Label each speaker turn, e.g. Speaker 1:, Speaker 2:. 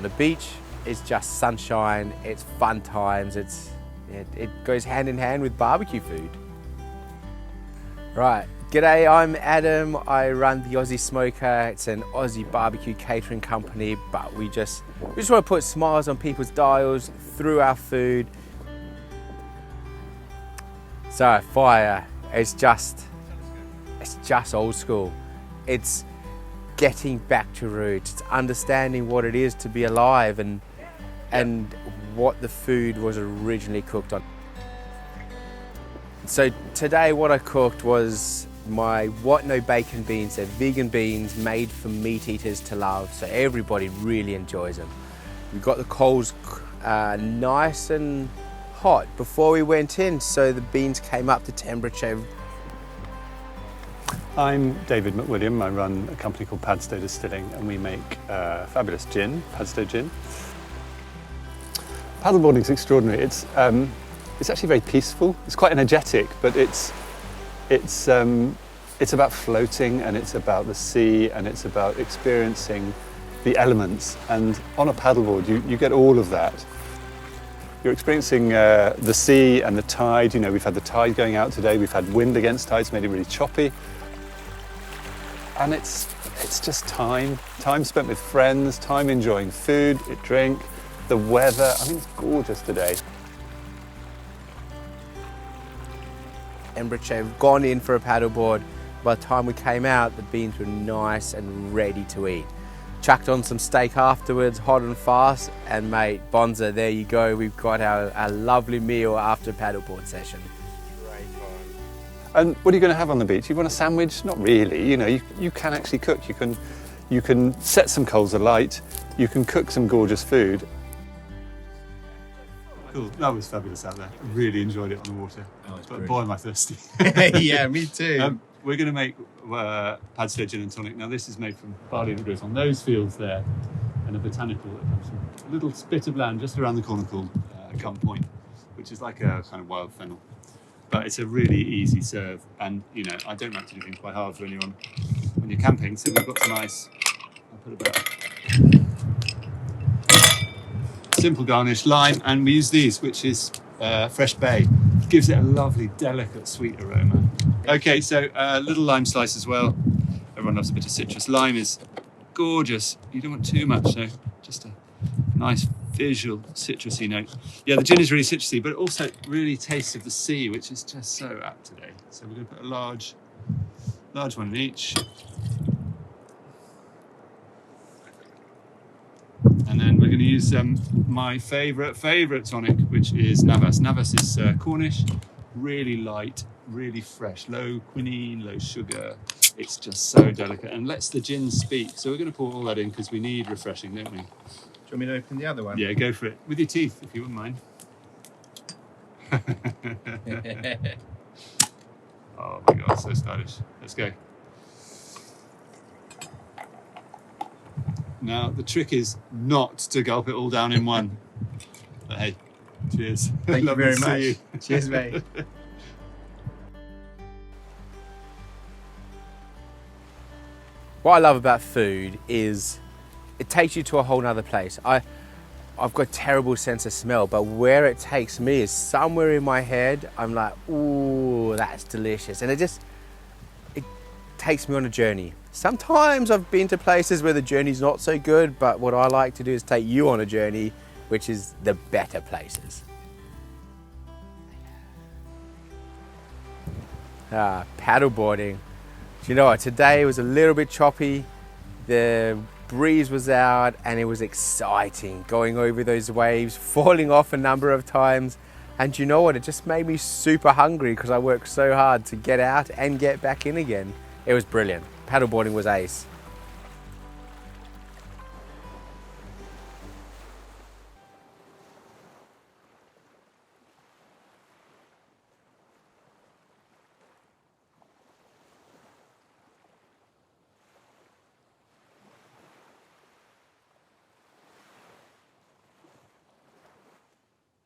Speaker 1: The beach is just sunshine, it's fun times, it goes hand in hand with barbecue food. Right, g'day, I'm Adam, I run the Aussie Smoker. It's an Aussie barbecue catering company, but we just want to put smiles on people's dials through our food. So fire, it's just old school. It's getting back to roots, it's understanding what it is to be alive and what the food was originally cooked on. So today what I cooked was my what no bacon beans. They're vegan beans made for meat eaters to love, so everybody really enjoys them. We got the coals nice and hot before we went in, so the beans came up to temperature.
Speaker 2: I'm David McWilliam. I run a company called Padstow Distilling, and we make fabulous gin, Padstow Gin. Paddleboarding is extraordinary. It's actually very peaceful. It's quite energetic, but it's about floating, and it's about the sea, and it's about experiencing the elements. And on a paddleboard, you get all of that. You're experiencing the sea and the tide. You know, we've had the tide going out today. We've had wind against tide. It's made it really choppy. And it's just time spent with friends, time enjoying food, drink, the weather. I mean, it's gorgeous today.
Speaker 1: Temperature, we've gone in for a paddleboard. By the time we came out, the beans were nice and ready to eat. Chucked on some steak afterwards, hot and fast, and mate, bonza, there you go. We've got our lovely meal after a paddleboard session.
Speaker 2: And what are you going to have on the beach? You want a sandwich? Not really. You know, you can actually cook. You can set some coals alight. You can cook some gorgeous food. Cool. That was fabulous out there. I really enjoyed it on the water. Oh, but boy, am I thirsty.
Speaker 1: Yeah, me too.
Speaker 2: We're going to make Padstow Gin and Tonic. Now, this is made from barley that grows on those fields there, and a botanical that comes from a little spit of land just around the corner called Gum Point, which is like a kind of wild fennel. But it's a really easy serve, and you know, I don't like to do things quite hard when you're camping. So we've got some ice. I'll put a simple garnish, lime, and we use these, which is fresh bay. It gives it a lovely, delicate, sweet aroma. Okay, so a little lime slice as well. Everyone loves a bit of citrus. Lime is gorgeous. You don't want too much, so just a nice visual citrusy note. Yeah, the gin is really citrusy, but also really tastes of the sea, which is just so apt today. So we're going to put a large one in each. And then we're going to use my favourite tonic, which is Navas. Navas is Cornish, really light, really fresh, low quinine, low sugar. It's just so delicate and lets the gin speak. So we're going to pour all that in because we need refreshing, don't we?
Speaker 3: Do you want me to open the other one?
Speaker 2: Yeah, go for it. With your teeth, if you wouldn't mind. Oh my God, so stylish. Let's go. Now, the trick is not to gulp it all down in one. But hey, cheers.
Speaker 3: Thank you very much. Cheers, mate.
Speaker 1: What I love about food is it takes you to a whole nother place. I've got a terrible sense of smell, but where it takes me is somewhere in my head. I'm like, ooh, that's delicious. And it takes me on a journey. Sometimes I've been to places where the journey's not so good, but what I like to do is take you on a journey, which is the better places. Paddleboarding. Do you know what? Today was a little bit choppy. The breeze was out and it was exciting going over those waves, falling off a number of times. And you know what? It just made me super hungry because I worked so hard to get out and get back in again. It was brilliant. Paddleboarding was ace.